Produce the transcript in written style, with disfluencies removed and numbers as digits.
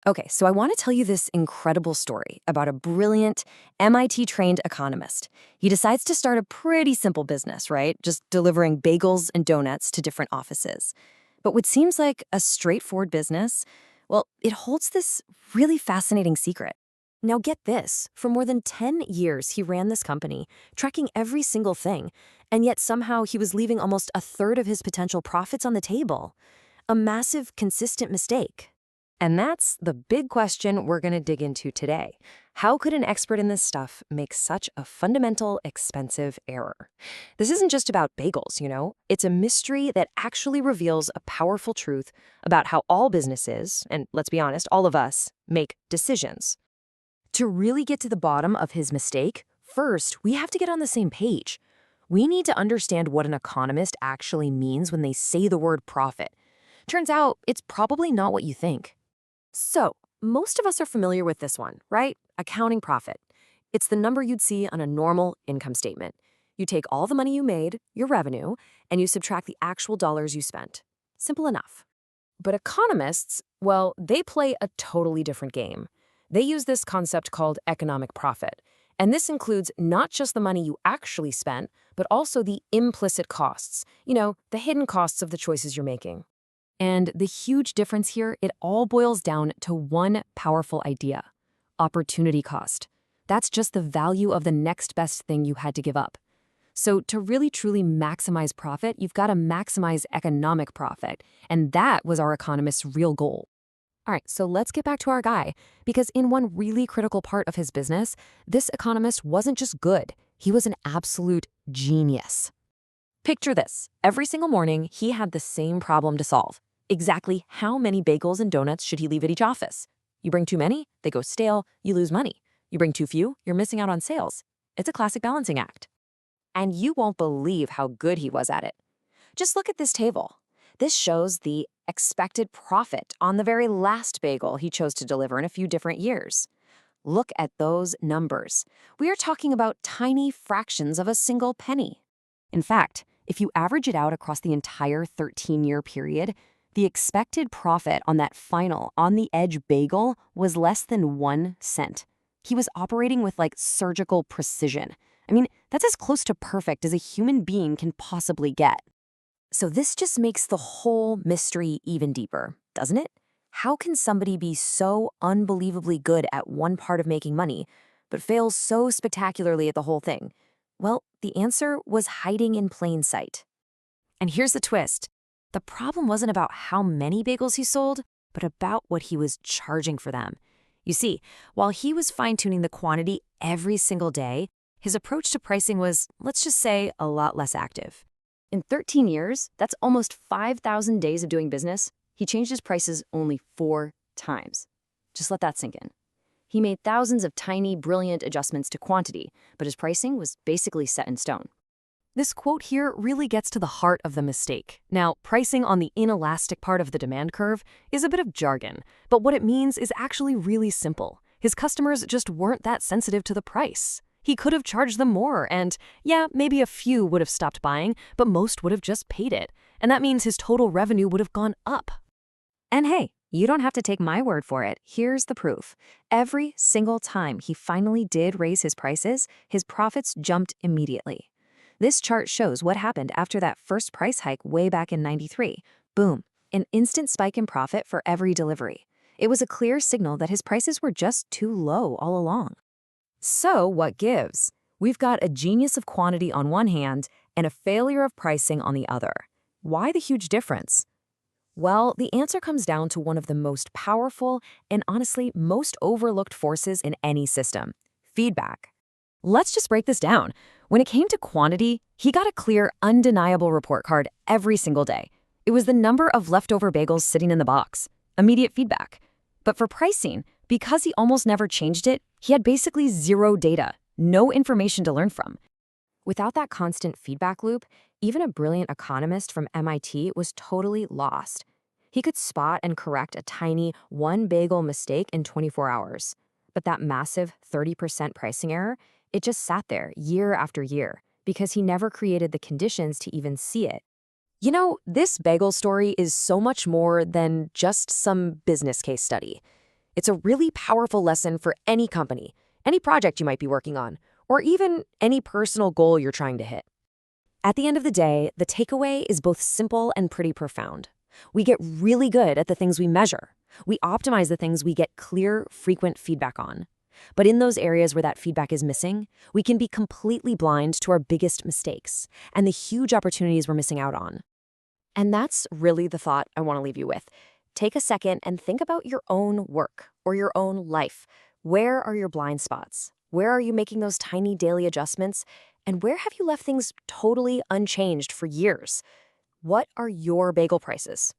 Okay, so I want to tell you this incredible story about a brilliant MIT-trained economist. He decides to start a pretty simple business, right? Just delivering bagels and donuts to different offices. But what seems like a straightforward business, well, it holds this really fascinating secret. Now get this, for more than 10 years he ran this company, tracking every single thing, and yet somehow he was leaving almost a third of his potential profits on the table. A massive, consistent mistake. And that's the big question we're going to dig into today. How could an expert in this stuff make such a fundamental, expensive error? This isn't just about bagels, you know? It's a mystery that actually reveals a powerful truth about how all businesses, and let's be honest, all of us, make decisions. To really get to the bottom of his mistake, first, we have to get on the same page. We need to understand what an economist actually means when they say the word profit. Turns out, it's probably not what you think. So, most of us are familiar with this one, right? Accounting profit. It's the number you'd see on a normal income statement. You take all the money you made, your revenue, and you subtract the actual dollars you spent. Simple enough. But economists, well, they play a totally different game. They use this concept called economic profit. And this includes not just the money you actually spent, but also the implicit costs, the hidden costs of the choices you're making. And the huge difference here, it all boils down to one powerful idea: opportunity cost. That's just the value of the next best thing you had to give up. So to really truly maximize profit, you've got to maximize economic profit. And that was our economist's real goal. All right, so let's get back to our guy, because in one really critical part of his business, this economist wasn't just good, he was an absolute genius. Picture this. Every single morning, he had the same problem to solve. Exactly how many bagels and donuts should he leave at each office? You bring too many, they go stale, you lose money. You bring too few, you're missing out on sales. It's a classic balancing act. And you won't believe how good he was at it. Just look at this table. This shows the expected profit on the very last bagel he chose to deliver in a few different years. Look at those numbers. We are talking about tiny fractions of a single penny. In fact, if you average it out across the entire 13-year period, the expected profit on that final on-the-edge bagel was less than 1 cent. He was operating with surgical precision. I mean, that's as close to perfect as a human being can possibly get. So this just makes the whole mystery even deeper, doesn't it? How can somebody be so unbelievably good at one part of making money, but fail so spectacularly at the whole thing? Well, the answer was hiding in plain sight. And here's the twist. The problem wasn't about how many bagels he sold, but about what he was charging for them. You see, while he was fine-tuning the quantity every single day, his approach to pricing was, let's just say, a lot less active. In 13 years, that's almost 5,000 days of doing business, he changed his prices only 4 times. Just let that sink in. He made thousands of tiny, brilliant adjustments to quantity, but his pricing was basically set in stone. This quote here really gets to the heart of the mistake. Now, pricing on the inelastic part of the demand curve is a bit of jargon, but what it means is actually really simple. His customers just weren't that sensitive to the price. He could have charged them more, and yeah, maybe a few would have stopped buying, but most would have just paid it. And that means his total revenue would have gone up. And hey, you don't have to take my word for it. Here's the proof. Every single time he finally did raise his prices, his profits jumped immediately. This chart shows what happened after that first price hike way back in '93. Boom, an instant spike in profit for every delivery. It was a clear signal that his prices were just too low all along. So what gives? We've got a genius of quantity on one hand and a failure of pricing on the other. Why the huge difference? Well, the answer comes down to one of the most powerful and honestly most overlooked forces in any system: feedback. Let's just break this down. When it came to quantity, he got a clear, undeniable report card every single day. It was the number of leftover bagels sitting in the box. Immediate feedback. But for pricing, because he almost never changed it, he had basically zero data, no information to learn from. Without that constant feedback loop, even a brilliant economist from MIT was totally lost. He could spot and correct a tiny one-bagel mistake in 24 hours. But that massive 30% pricing error, it just sat there year after year because he never created the conditions to even see it. You know, this bagel story is so much more than just some business case study. It's a really powerful lesson for any company, any project you might be working on, or even any personal goal you're trying to hit. At the end of the day, the takeaway is both simple and pretty profound. We get really good at the things we measure. We optimize the things we get clear, frequent feedback on. But in those areas where that feedback is missing, we can be completely blind to our biggest mistakes and the huge opportunities we're missing out on. And that's really the thought I want to leave you with. Take a second and think about your own work or your own life. Where are your blind spots? Where are you making those tiny daily adjustments? And where have you left things totally unchanged for years? What are your bagel prices?